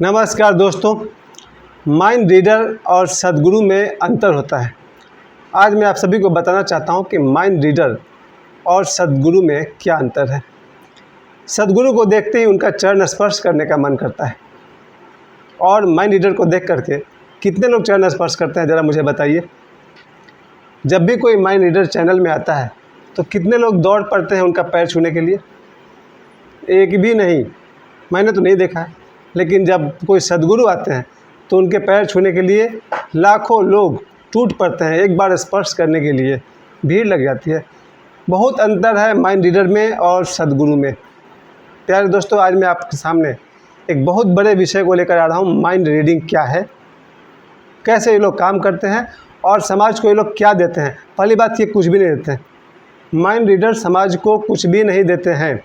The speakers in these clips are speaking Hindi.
नमस्कार दोस्तों, माइंड रीडर और सद्गुरु में अंतर होता है। आज मैं आप सभी को बताना चाहता हूं कि माइंड रीडर और सद्गुरु में क्या अंतर है। सद्गुरु को देखते ही उनका चरण स्पर्श करने का मन करता है और माइंड रीडर को देख करके कितने लोग चरण स्पर्श करते हैं, ज़रा मुझे बताइए। जब भी कोई माइंड रीडर चैनल में आता है तो कितने लोग दौड़ पड़ते हैं उनका पैर छूने के लिए? एक भी नहीं, मैंने तो नहीं देखा है। लेकिन जब कोई सद्गुरु आते हैं तो उनके पैर छूने के लिए लाखों लोग टूट पड़ते हैं, एक बार स्पर्श करने के लिए भीड़ लग जाती है। बहुत अंतर है माइंड रीडर में और सद्गुरु में। प्यारे दोस्तों, आज मैं आपके सामने एक बहुत बड़े विषय को लेकर आ रहा हूँ। माइंड रीडिंग क्या है, कैसे ये लोग काम करते हैं और समाज को ये लोग क्या देते हैं। पहली बात, ये कुछ भी नहीं देते हैं। माइंड रीडर समाज को कुछ भी नहीं देते हैं,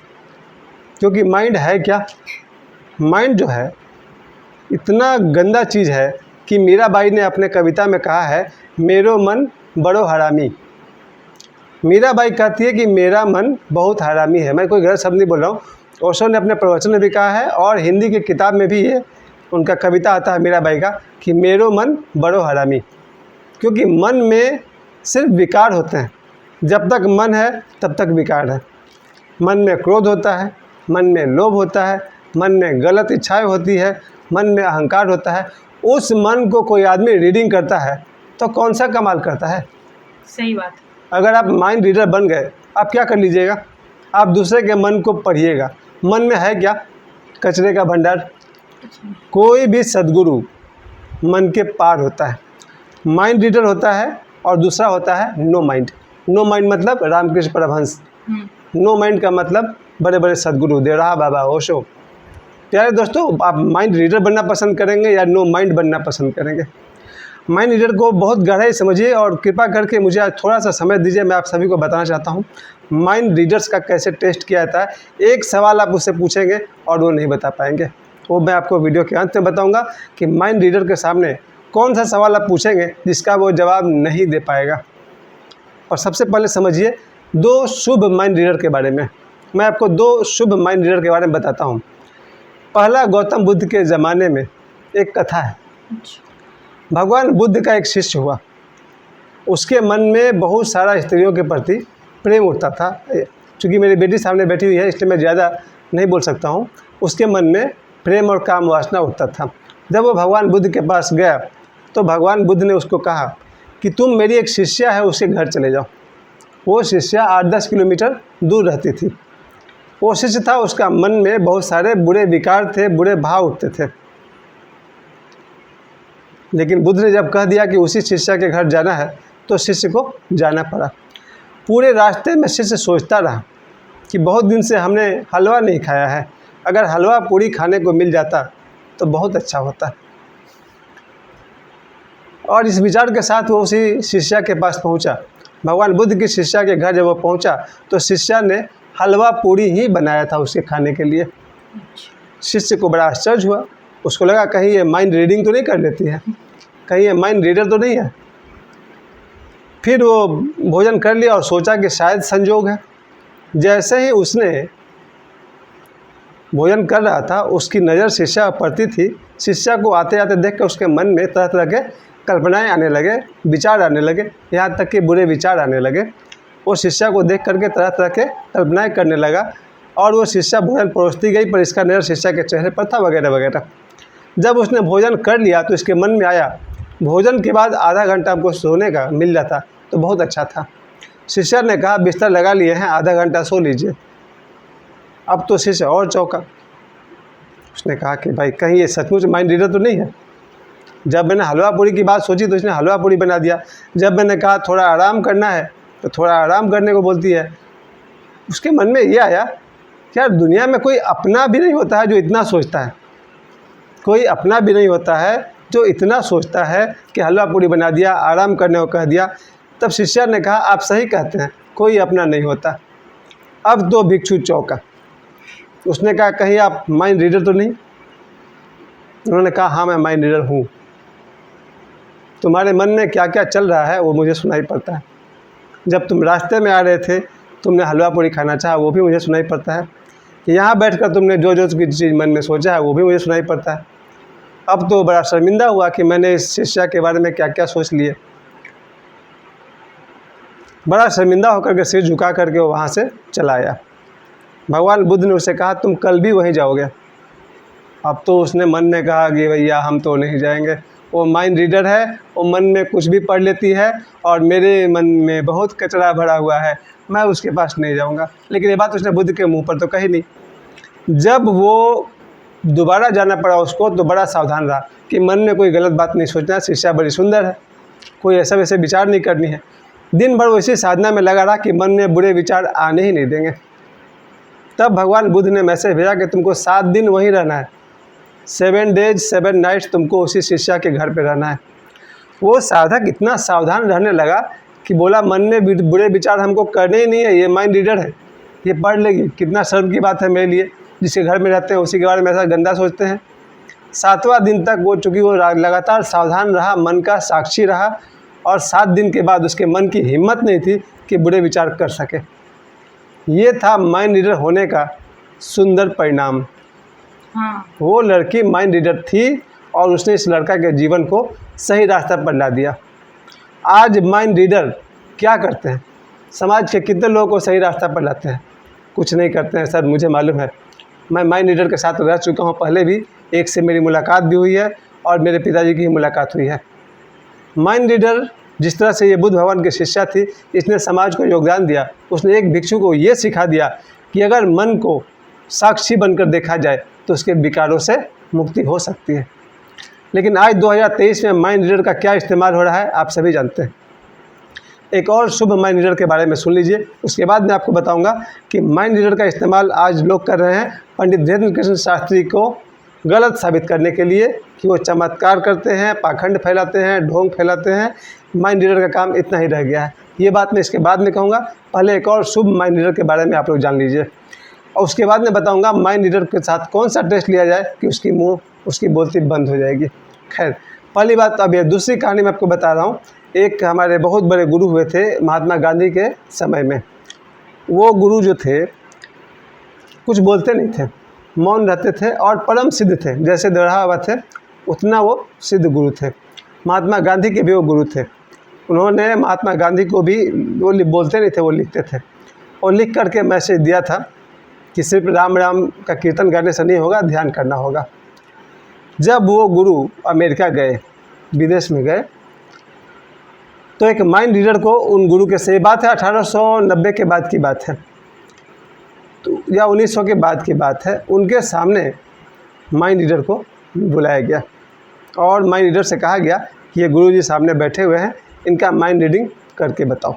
क्योंकि माइंड है क्या? माइंड जो है इतना गंदा चीज़ है कि मीराबाई ने अपने कविता में कहा है, मेरो मन बड़ो हरामी। मीराबाई कहती है कि मेरा मन बहुत हरामी है। मैं कोई गलत शब्द नहीं बोल रहा हूँ। ओशो ने अपने प्रवचन में भी कहा है और हिंदी की किताब में भी ये उनका कविता आता है मीराबाई का कि मेरो मन बड़ो हरामी। क्योंकि मन में सिर्फ विकार होते हैं। जब तक मन है तब तक विकार है। मन में क्रोध होता है, मन में लोभ होता है, मन में गलत इच्छाएं होती है, मन में अहंकार होता है। उस मन को कोई आदमी रीडिंग करता है तो कौन सा कमाल करता है। सही बात। अगर आप माइंड रीडर बन गए, आप क्या कर लीजिएगा? आप दूसरे के मन को पढ़िएगा। मन में है क्या? कचरे का भंडार। कोई भी सद्गुरु मन के पार होता है। माइंड रीडर होता है और दूसरा होता है नो माइंड। नो माइंड मतलब रामकृष्ण परमहंस। नो माइंड का मतलब बड़े बड़े सद्गुरु, देवराहा बाबा, ओशो। प्यारे दोस्तों, आप माइंड रीडर बनना पसंद करेंगे या नो माइंड बनना पसंद करेंगे? माइंड रीडर को बहुत गहराई समझिए और कृपा करके मुझे आज थोड़ा सा समय दीजिए। मैं आप सभी को बताना चाहता हूँ माइंड रीडर्स का कैसे टेस्ट किया जाता है। एक सवाल आप उससे पूछेंगे और वो नहीं बता पाएंगे। वो मैं आपको वीडियो के अंत में बताऊँगा कि माइंड रीडर के सामने कौन सा सवाल आप पूछेंगे जिसका वो जवाब नहीं दे पाएगा। और सबसे पहले समझिए दो शुभ माइंड रीडर के बारे में। मैं आपको दो शुभ माइंड रीडर के बारे में बताता हूँ। पहला, गौतम बुद्ध के ज़माने में एक कथा है। भगवान बुद्ध का एक शिष्य हुआ। उसके मन में बहुत सारा स्त्रियों के प्रति प्रेम उठता था। चूँकि मेरी बेटी सामने बैठी हुई है इसलिए मैं ज़्यादा नहीं बोल सकता हूँ। उसके मन में प्रेम और काम वासना उठता था। जब वो भगवान बुद्ध के पास गया तो भगवान बुद्ध ने उसको कहा कि तुम मेरी एक शिष्या है, उसके घर चले जाओ। वो शिष्या 8-10 किलोमीटर दूर रहती थी। वो शिष्य था, उसका मन में बहुत सारे बुरे विकार थे, बुरे भाव उठते थे। लेकिन बुद्ध ने जब कह दिया कि उसी शिष्या के घर जाना है तो शिष्य को जाना पड़ा। पूरे रास्ते में शिष्य सोचता रहा कि बहुत दिन से हमने हलवा नहीं खाया है, अगर हलवा पूरी खाने को मिल जाता तो बहुत अच्छा होता। और इस विचार के साथ वो उसी शिष्या के पास पहुंचा। भगवान बुद्ध की शिष्या के घर जब वो पहुंचा तो शिष्या ने हलवा पूरी ही बनाया था उसके खाने के लिए। शिष्य को बड़ा आश्चर्य हुआ। उसको लगा कहीं ये माइंड रीडिंग तो नहीं कर लेती है, कहीं ये माइंड रीडर तो नहीं है। फिर वो भोजन कर लिया और सोचा कि शायद संजोग है। जैसे ही उसने भोजन कर रहा था उसकी नज़र शिष्या पर पड़ती थी। शिष्या को आते आते देख कर उसके मन में तरह तरह के कल्पनाएं आने लगे, विचार आने लगे, यहाँ तक कि बुरे विचार आने लगे। वो शिष्या को देख करके तरह तरह के कल्पनाएं करने लगा और वो शिष्या भोजन परोसती गई पर इसका नज़र शिष्या के चेहरे पर था वगैरह वगैरह। जब उसने भोजन कर लिया तो इसके मन में आया भोजन के बाद आधा घंटा हमको सोने का मिल जाता तो बहुत अच्छा था। शिष्या ने कहा बिस्तर लगा लिए हैं, आधा घंटा सो लीजिए। अब तो शिष्य और चौंका। उसने कहा कि भाई कहीं ये सचमुच माइंड रीडर तो नहीं है। जब मैंने हलवा पूरी की बात सोची तो इसने हलवा पूरी बना दिया। जब मैंने कहा थोड़ा आराम करना है तो थोड़ा आराम करने को बोलती है। उसके मन में ये आया कि यार दुनिया में कोई अपना भी नहीं होता है जो इतना सोचता है। कोई अपना भी नहीं होता है जो इतना सोचता है कि हलवा पूरी बना दिया, आराम करने को कह दिया। तब शिष्या ने कहा आप सही कहते हैं, कोई अपना नहीं होता। अब तो भिक्षु चौंका। उसने कहा कहीं आप माइंड रीडर तो नहीं? उन्होंने कहा हाँ मैं माइंड रीडर हूँ। तुम्हारे मन में क्या क्या चल रहा है वो मुझे सुनाई पड़ता है। जब तुम रास्ते में आ रहे थे तुमने हलवा पूरी खाना चाहा वो भी मुझे सुनाई पड़ता है। यहाँ बैठकर तुमने जो जो चीज़ मन में सोचा है वो भी मुझे सुनाई पड़ता है। अब तो बड़ा शर्मिंदा हुआ कि मैंने इस शिष्या के बारे में क्या क्या सोच लिए। बड़ा शर्मिंदा होकर के सिर झुका करके वो वहाँ से चला आया। भगवान बुद्ध ने उसे कहा तुम कल भी वहीं जाओगे। अब तो उसने मन में कहा कि भैया हम तो नहीं जाएंगे, वो माइंड रीडर है, वो मन में कुछ भी पढ़ लेती है और मेरे मन में बहुत कचरा भरा हुआ है, मैं उसके पास नहीं जाऊंगा। लेकिन ये बात उसने बुद्ध के मुंह पर तो कही नहीं। जब वो दोबारा जाना पड़ा उसको तो बड़ा सावधान रहा कि मन में कोई गलत बात नहीं सोचना, शिष्या बड़ी सुंदर है, कोई ऐसा वैसे विचार नहीं करनी है। दिन भर वो इसी साधना में लगा रहा कि मन में बुरे विचार आने ही नहीं देंगे। तब भगवान बुद्ध ने मैसेज भेजा कि तुमको 7 दिन वहीं रहना है, 7 डेज 7 नाइट्स तुमको उसी शिष्या के घर पे रहना है। वो साधक इतना सावधान रहने लगा कि बोला मन में बुरे विचार हमको करने ही नहीं है, ये माइंड रीडर है, ये पढ़ लेगी। कितना शर्म की बात है मेरे लिए, जिसके घर में रहते हैं उसी के बारे में ऐसा गंदा सोचते हैं। 7वां दिन तक वो चूँकि वो लगातार सावधान रहा, मन का साक्षी रहा, और 7 दिन के बाद उसके मन की हिम्मत नहीं थी कि बुरे विचार कर सके। ये था माइंड रीडर होने का सुंदर परिणाम। हाँ। वो लड़की माइंड रीडर थी और उसने इस लड़का के जीवन को सही रास्ता पर ला दिया। आज माइंड रीडर क्या करते हैं? समाज के कितने लोगों को सही रास्ता पर लाते हैं? कुछ नहीं करते हैं सर, मुझे मालूम है। मैं माइंड रीडर के साथ रह चुका हूँ पहले भी, एक से मेरी मुलाकात भी हुई है और मेरे पिताजी की मुलाकात हुई है। माइंड रीडर जिस तरह से ये बुद्ध भगवान की शिष्या थी, इसने समाज को योगदान दिया। उसने एक भिक्षु को ये सिखा दिया कि अगर मन को साक्षी बनकर देखा जाए तो उसके विकारों से मुक्ति हो सकती है। लेकिन आज 2023 में माइंड रीडर का क्या इस्तेमाल हो रहा है आप सभी जानते हैं। एक और शुभ माइंड रीडर के बारे में सुन लीजिए, उसके बाद मैं आपको बताऊंगा कि माइंड रीडर का इस्तेमाल आज लोग कर रहे हैं पंडित धीरेन्द्र कृष्ण शास्त्री को गलत साबित करने के लिए कि वो चमत्कार करते हैं, पाखंड फैलाते हैं, ढोंग फैलाते हैं। माइंड रीडर का काम इतना ही रह गया है। ये बात मैं इसके बाद में कहूँगा, पहले एक और शुभ माइंड रीडर के बारे में आप लोग जान लीजिए, और उसके बाद मैं बताऊँगा माइंड रीडर के साथ कौन सा टेस्ट लिया जाए कि उसकी बोलती बंद हो जाएगी। खैर, पहली बात अब ये दूसरी कहानी मैं आपको बता रहा हूँ। एक हमारे बहुत बड़े गुरु हुए थे महात्मा गांधी के समय में। वो गुरु जो थे कुछ बोलते नहीं थे, मौन रहते थे और परम सिद्ध थे। जैसे दौड़ा हुआ थे उतना वो सिद्ध गुरु थे। महात्मा गांधी के भी वो गुरु थे। उन्होंने महात्मा गांधी को भी, वो बोलते नहीं थे, वो लिखते थे, और लिख करके मैसेज दिया था कि सिर्फ राम राम का कीर्तन करने से नहीं होगा, ध्यान करना होगा। जब वो गुरु अमेरिका गए, विदेश में गए, तो एक माइंड रीडर को उन गुरु के से, बात है 1890 के बाद की बात है तो, या 1900 के बाद की बात है, उनके सामने माइंड रीडर को बुलाया गया और माइंड रीडर से कहा गया कि ये गुरु जी सामने बैठे हुए हैं, इनका माइंड रीडिंग करके बताओ।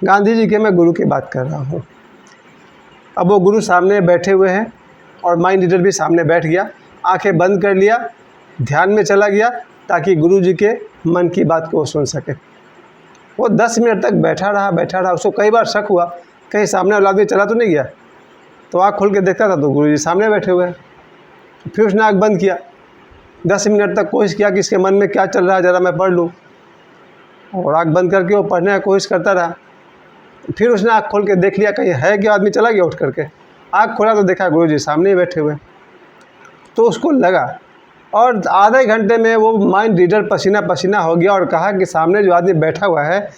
गांधी जी के मैं गुरु की बात कर रहा हूँ। अब वो गुरु सामने बैठे हुए हैं और माइंड रीडर भी सामने बैठ गया, आंखें बंद कर लिया, ध्यान में चला गया ताकि गुरु जी के मन की बात को सुन सके। वो 10 मिनट तक बैठा रहा। उसको कई बार शक हुआ कहीं सामने वाला आदमी चला तो नहीं गया, तो आँख खोल के देखता था तो गुरु जी सामने बैठे हुए हैं। फिर उसने आँख बंद किया, 10 मिनट तक कोशिश किया कि इसके मन में क्या चल रहा है ज़रा मैं पढ़ लूँ, और आँख बंद करके वो पढ़ने की कोशिश करता रहा। फिर उसने आँख खोल के देख लिया कहीं है कि आदमी चला गया उठ करके। आँख खोला तो देखा गुरु जी सामने ही बैठे हुए। तो उसको लगा, और आधे घंटे में वो माइंड रीडर पसीना पसीना हो गया और कहा कि सामने जो आदमी बैठा हुआ है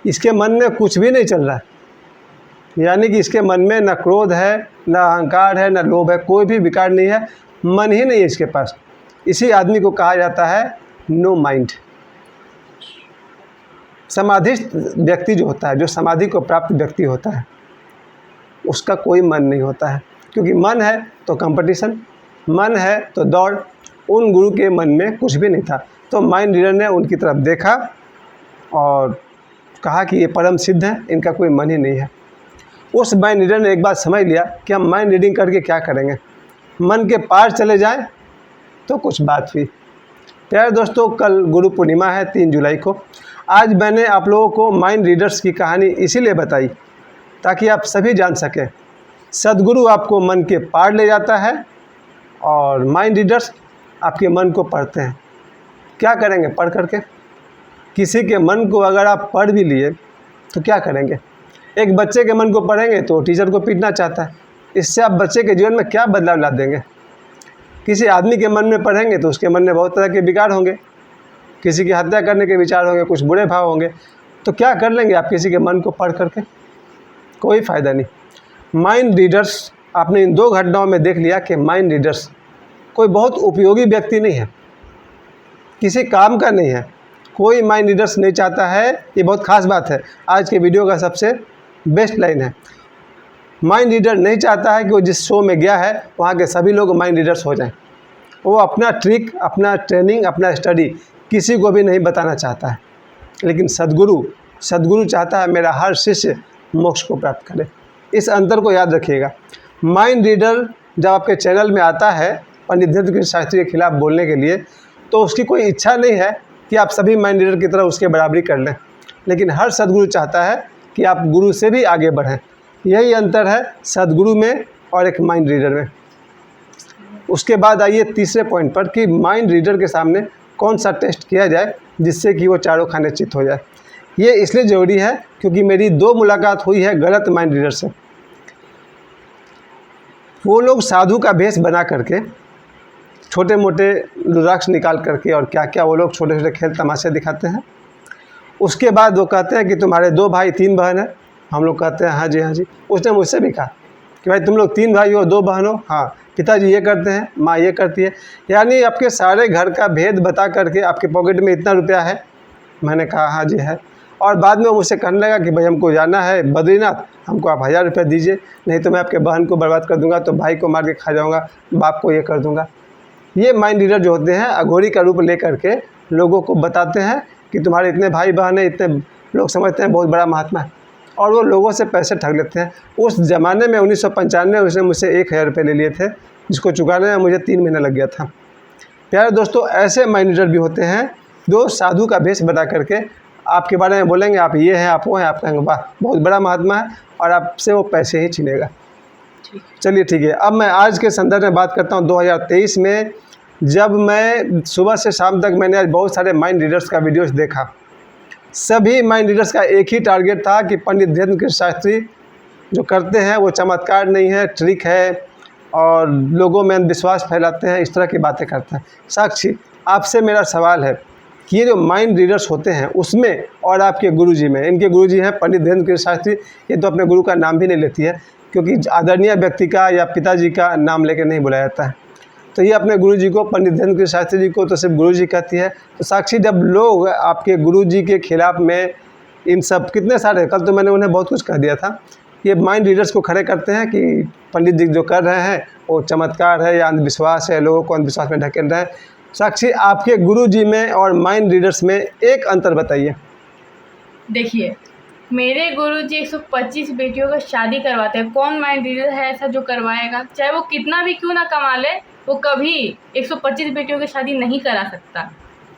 इसके मन में कुछ भी नहीं चल रहा है, यानी कि इसके मन में न क्रोध है, न अहंकार है, न लोभ है, कोई भी विकार नहीं है, मन ही नहीं है इसके पास। इसी आदमी को कहा जाता है नो माइंड। समाधिस्थ व्यक्ति जो होता है, जो समाधि को प्राप्त व्यक्ति होता है, उसका कोई मन नहीं होता है, क्योंकि मन है तो कंपटीशन, मन है तो दौड़। उन गुरु के मन में कुछ भी नहीं था। तो माइंड रीडर ने उनकी तरफ देखा और कहा कि ये परम सिद्ध हैं, इनका कोई मन ही नहीं है। उस माइंड रीडर ने एक बात समझ लिया कि हम माइंड रीडिंग करके क्या करेंगे, मन के पार चले जाएं तो कुछ बात हुई। प्यारे दोस्तों, कल गुरु पूर्णिमा है 3 जुलाई को। आज मैंने आप लोगों को माइंड रीडर्स की कहानी इसीलिए बताई ताकि आप सभी जान सकें सद्गुरु आपको मन के पार ले जाता है और माइंड रीडर्स आपके मन को पढ़ते हैं। क्या करेंगे पढ़ करके? किसी के मन को अगर आप पढ़ भी लिए तो क्या करेंगे? एक बच्चे के मन को पढ़ेंगे तो टीचर को पीटना चाहता है। इससे आप बच्चे के जीवन में क्या बदलाव ला देंगे? किसी आदमी के मन में पढ़ेंगे तो उसके मन में बहुत तरह के विकार होंगे, किसी की हत्या करने के विचार होंगे, कुछ बुरे भाव होंगे। तो क्या कर लेंगे आप किसी के मन को पढ़ करके? कोई फ़ायदा नहीं। माइंड रीडर्स, आपने इन 2 घटनाओं में देख लिया कि माइंड रीडर्स कोई बहुत उपयोगी व्यक्ति नहीं है, किसी काम का नहीं है। कोई माइंड रीडर्स नहीं चाहता है, ये बहुत ख़ास बात है, आज के वीडियो का सबसे बेस्ट लाइन है। माइंड रीडर नहीं चाहता है कि वो जिस शो में गया है वहाँ के सभी लोग माइंड रीडर्स हो जाएं। वो अपना ट्रिक, अपना ट्रेनिंग, अपना स्टडी किसी को भी नहीं बताना चाहता है। लेकिन सद्गुरु चाहता है मेरा हर शिष्य मोक्ष को प्राप्त करे। इस अंतर को याद रखिएगा। माइंड रीडर जब आपके चैनल में आता है पंडित धीरेन्द्र कृष्ण शास्त्री के खिलाफ बोलने के लिए, तो उसकी कोई इच्छा नहीं है कि आप सभी माइंड रीडर की तरह उसके बराबरी कर लें, लेकिन हर सद्गुरु चाहता है कि आप गुरु से भी आगे बढ़ें। यही अंतर है सद्गुरु में और एक माइंड रीडर में। उसके बाद आइए तीसरे पॉइंट पर कि माइंड रीडर के सामने कौन सा टेस्ट किया जाए जिससे कि वो चारों खाने चित हो जाए। ये इसलिए ज़रूरी है क्योंकि मेरी 2 मुलाकात हुई है गलत माइंड रीडर से। वो लोग साधु का भेष बना करके, छोटे मोटे रुद्राक्ष निकाल करके और क्या क्या वो लोग छोटे छोटे खेल तमाशे दिखाते हैं। उसके बाद वो कहते हैं कि तुम्हारे 2 भाई 3 बहन हैं। हम लोग कहते हैं हाँ जी हाँ जी। उसने मुझसे भी कहा कि भाई तुम लोग 3 भाई हो 2 बहन हो। हाँ, पिताजी ये करते हैं, माँ ये करती है। यानी आपके सारे घर का भेद बता करके आपके पॉकेट में इतना रुपया है। मैंने कहा हाँ जी है। और बाद में वो मुझसे कहने लगा कि भाई हमको जाना है बद्रीनाथ, हमको आप 1000 रुपये दीजिए, नहीं तो मैं आपके बहन को बर्बाद कर दूंगा, तो भाई को मार के खा जाऊंगा, बाप को ये कर दूंगा। ये माइंड रीडर जो होते हैं अघोरी का रूप लेकर के लोगों को बताते हैं कि तुम्हारे इतने भाई बहन हैं, इतने लोग समझते हैं बहुत बड़ा महात्मा है, और वो लोगों से पैसे ठग लेते हैं। उस ज़माने में 1995 उसने मुझसे 1000 रुपये ले लिए थे, जिसको चुकाने में मुझे 3 महीना लग गया था। प्यारे दोस्तों, ऐसे माइंड रीडर भी होते हैं जो साधु का भेष बना करके आपके बारे में बोलेंगे आप ये हैं, आप वो हैं, आप कहेंगे वाह बहुत बड़ा महात्मा है, और आपसे वो पैसे ही छीनेगा। चलिए ठीक है, अब मैं आज के संदर्भ में बात करता हूँ 2023 में, जब मैं सुबह से शाम तक मैंने आज बहुत सारे माइंड रीडर्स का वीडियोस देखा। सभी माइंड रीडर्स का एक ही टारगेट था कि पंडित धीरेन्द्र कृष्ण शास्त्री जो करते हैं वो चमत्कार नहीं है, ट्रिक है, और लोगों में अंधविश्वास फैलाते हैं, इस तरह की बातें करते हैं। साक्षी, आपसे मेरा सवाल है कि ये जो माइंड रीडर्स होते हैं उसमें और आपके गुरुजी में, इनके गुरुजी हैं पंडित धीरेन्द्र कृष्ण शास्त्री, ये तो अपने गुरु का नाम भी नहीं लेती है, क्योंकि आदरणीय व्यक्ति का या पिताजी का नाम लेकर नहीं बुलाया जाता है। तो ये अपने गुरुजी को, पंडित धीरेन्द्र कृष्ण शास्त्री जी को तो सिर्फ गुरुजी कहती है। तो साक्षी, जब लोग आपके गुरुजी के खिलाफ में इन सब कितने सारे, कल तो मैंने उन्हें बहुत कुछ कह दिया था, ये माइंड रीडर्स को खड़े करते हैं कि पंडित जी जो कर रहे हैं वो चमत्कार है या अंधविश्वास है, लोगों को अंधविश्वास में ढकेल रहे हैं। साक्षी, आपके गुरुजी में और माइंड रीडर्स में एक अंतर बताइए। देखिए, मेरे गुरुजी 125 बेटियों का शादी करवाते हैं। कौन माइंड रीडर है ऐसा जो करवाएगा? चाहे वो कितना भी क्यों ना कमा ले, वो कभी 125 बेटियों की शादी नहीं करा सकता।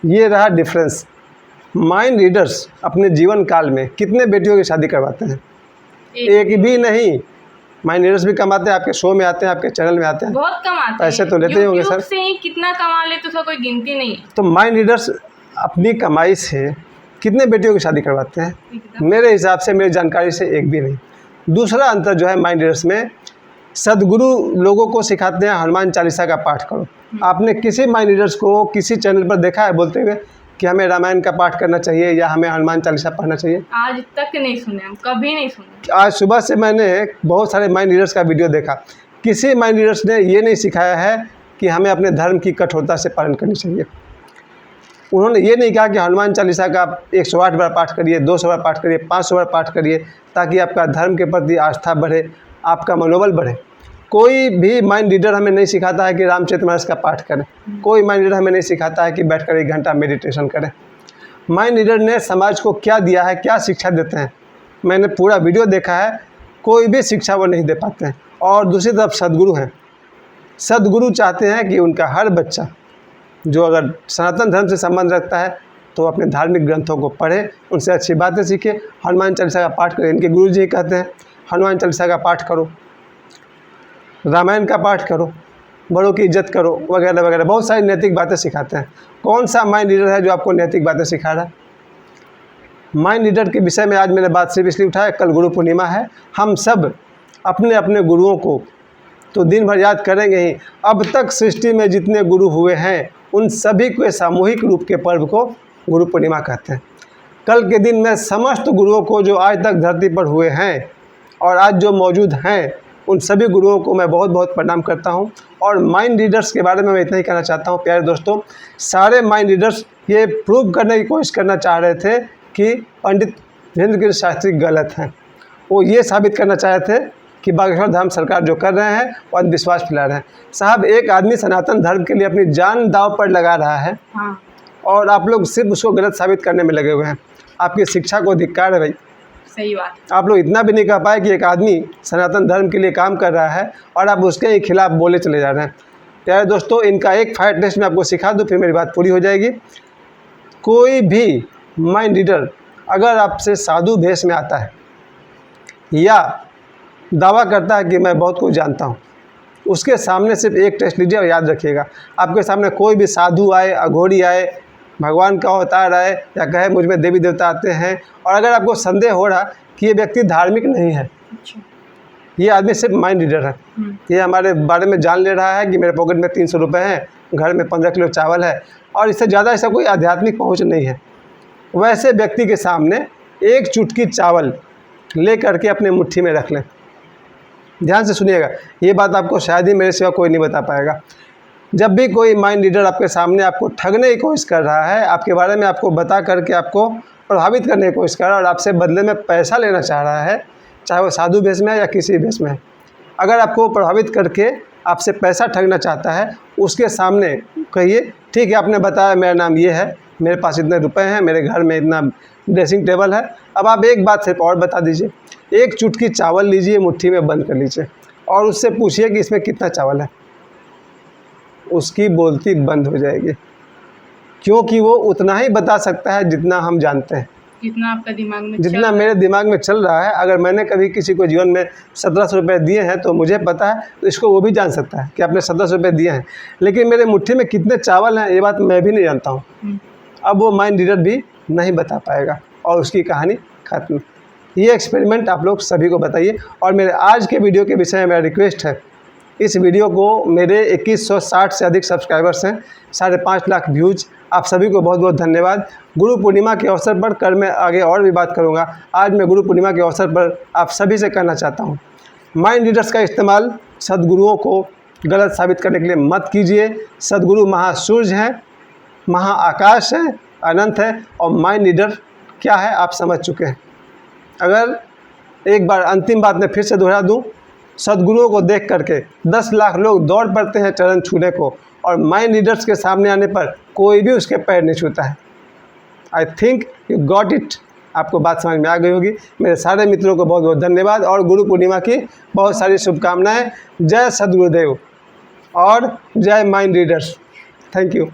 ये रहा डिफरेंस। माइंड रीडर्स अपने जीवन काल में कितने बेटियों की शादी करवाते हैं? एक भी नहीं। माइंड रीडर्स भी कमाते हैं, आपके शो में आते हैं, आपके चैनल में आते हैं, बहुत कमाते हैं, पैसे तो लेते ही होंगे सर। से ही कितना कमा ले तो उसका कोई गिनती नहीं है। तो माइंड रीडर्स अपनी कमाई से कितने बेटियों की शादी करवाते हैं? मेरे हिसाब से, मेरी जानकारी से एक भी नहीं। दूसरा अंतर जो है माइंड रीडर्स में, सदगुरु लोगों को सिखाते हैं हनुमान चालीसा का पाठ करो। आपने किसी माइंड रीडर्स को किसी चैनल पर देखा है बोलते हुए कि हमें रामायण का पाठ करना चाहिए या हमें हनुमान चालीसा पढ़ना चाहिए? आज तक नहीं सुने, हम कभी नहीं सुने। आज सुबह से मैंने बहुत सारे माइंड रीडर्स का वीडियो देखा, किसी माइंड रीडर्स ने ये नहीं सिखाया है कि हमें अपने धर्म की कठोरता से पालन करनी चाहिए। उन्होंने ये नहीं कहा कि हनुमान चालीसा का 108 बार पाठ करिए, 200 बार पाठ करिए, 500 बार पाठ करिए, ताकि आपका धर्म के प्रति आस्था बढ़े, आपका मनोबल बढ़े। कोई भी माइंड रीडर हमें नहीं सिखाता है कि रामचरितमानस का पाठ करें। कोई माइंड रीडर हमें नहीं सिखाता है कि बैठकर 1 घंटा मेडिटेशन करें। माइंड रीडर ने समाज को क्या दिया है, क्या शिक्षा देते हैं, मैंने पूरा वीडियो देखा है, कोई भी शिक्षा वो नहीं दे पाते हैं। और दूसरी तरफ सदगुरु हैं। सदगुरु चाहते हैं कि उनका हर बच्चा जो अगर सनातन धर्म से संबंध रखता है तो अपने धार्मिक ग्रंथों को पढ़े, उनसे अच्छी बातें सीखे, हनुमान चालीसा का पाठ करें। इनके गुरु जी कहते हैं हनुमान चालीसा का पाठ करो, रामायण का पाठ करो, बड़ों की इज्जत करो, वगैरह वगैरह, बहुत सारी नैतिक बातें सिखाते हैं। कौन सा माइंड रीडर है जो आपको नैतिक बातें सिखा रहा है? माइंड रीडर के विषय में आज मैंने बात सिर्फ इसलिए उठाया, कल गुरु पूर्णिमा है। हम सब अपने अपने गुरुओं को तो दिन भर याद करेंगे ही। अब तक सृष्टि में जितने गुरु हुए हैं उन सभी के सामूहिक रूप के पर्व को गुरु पूर्णिमा कहते हैं। कल के दिन मैं समस्त गुरुओं को जो आज तक धरती पर हुए हैं और आज जो मौजूद हैं उन सभी गुरुओं को मैं बहुत बहुत प्रणाम करता हूं। और माइंड रीडर्स के बारे में मैं इतना ही कहना चाहता हूं प्यारे दोस्तों, सारे माइंड रीडर्स ये प्रूव करने की कोशिश करना चाह रहे थे कि पंडित धीरेन्द्र गिरि शास्त्री गलत हैं। वो ये साबित करना चाहे थे कि बागेश्वर धाम सरकार जो कर रहे हैं वो अंधविश्वास फैला रहे हैं। साहब, एक आदमी सनातन धर्म के लिए अपनी जान दांव पर लगा रहा है और आप लोग सिर्फ उसको गलत साबित करने में लगे हुए हैं। आपकी शिक्षा को धिक्कार है भाई। सही बात। आप लोग इतना भी नहीं कह पाए कि एक आदमी सनातन धर्म के लिए काम कर रहा है और आप उसके ही खिलाफ बोले चले जा रहे हैं। प्यारे दोस्तों, इनका एक फायर टेस्ट मैं आपको सिखा दूँ, फिर मेरी बात पूरी हो जाएगी। कोई भी माइंड रीडर अगर आपसे साधु भेष में आता है या दावा करता है कि मैं बहुत कुछ जानता हूँ, उसके सामने सिर्फ एक टेस्ट लीजिए और याद रखिएगा, आपके सामने कोई भी साधु आए, अघोरी आए, भगवान का अवतार आए या कहे मुझ में देवी देवता आते हैं, और अगर आपको संदेह हो रहा कि ये व्यक्ति धार्मिक नहीं है, ये आदमी सिर्फ माइंड रीडर है, ये हमारे बारे में जान ले रहा है कि मेरे पॉकेट में 300 रुपये हैं, घर में 15 किलो चावल है और इससे ज़्यादा ऐसा कोई आध्यात्मिक पहुँच नहीं है, वैसे व्यक्ति के सामने एक चुटकी चावल ले करके अपने मुट्ठी में रख लें। ध्यान से सुनिएगा, ये बात आपको शायद ही मेरे सिवा कोई नहीं बता पाएगा। जब भी कोई माइंड रीडर आपके सामने आपको ठगने की कोशिश कर रहा है, आपके बारे में आपको बता करके आपको प्रभावित करने की कोशिश कर रहा है और आपसे बदले में पैसा लेना चाह रहा है, चाहे वो साधु भेष में है या किसी भेष में है, अगर आपको प्रभावित करके आपसे पैसा ठगना चाहता है, उसके सामने कहिए ठीक है, आपने बताया मेरा नाम ये है, मेरे पास इतने रुपए हैं, मेरे घर में इतना ड्रेसिंग टेबल है, अब आप एक बात सिर्फ और बता दीजिए, एक चुटकी चावल लीजिए, मुट्ठी में बंद कर लीजिए और उससे पूछिए कि इसमें कितना चावल है। उसकी बोलती बंद हो जाएगी, क्योंकि वो उतना ही बता सकता है जितना हम जानते हैं, जितना आपका दिमाग में जितना मेरे दिमाग में चल रहा है। अगर मैंने कभी किसी को जीवन में 1700 रुपये दिए हैं तो मुझे पता है, तो इसको वो भी जान सकता है कि आपने 1700 रुपये दिए हैं, लेकिन मेरे मुट्ठी में कितने चावल हैं ये बात मैं भी नहीं जानता हूँ। अब वो माइंड रीडर भी नहीं बता पाएगा और उसकी कहानी खत्म। ये एक्सपेरिमेंट आप लोग सभी को बताइए। और मेरे आज के वीडियो के विषय में मेरा रिक्वेस्ट है, इस वीडियो को मेरे 2160 से अधिक सब्सक्राइबर्स हैं, 5.5 लाख व्यूज़, आप सभी को बहुत बहुत धन्यवाद। गुरु पूर्णिमा के अवसर पर कल मैं आगे और भी बात करूंगा। आज मैं गुरु पूर्णिमा के अवसर पर आप सभी से कहना चाहता हूं, माइंड रीडर्स का इस्तेमाल सद्गुरुओं को गलत साबित करने के लिए मत कीजिए। सद्गुरु महासूर्य हैं, महाआकाश है, अनंत है, और माइंड रीडर क्या है आप समझ चुके हैं। अगर एक बार अंतिम बात मैं फिर से दोहरा दूं, सद्गुरुओं को देख करके 10 लाख लोग दौड़ पड़ते हैं चरण छूने को, और माइंड रीडर्स के सामने आने पर कोई भी उसके पैर नहीं छूता है। I think you got it. आपको बात समझ में आ गई होगी। मेरे सारे मित्रों को बहुत बहुत धन्यवाद और गुरु पूर्णिमा की बहुत सारी शुभकामनाएं। जय सद्गुरुदेव और जय माइंड रीडर्स। Thank you.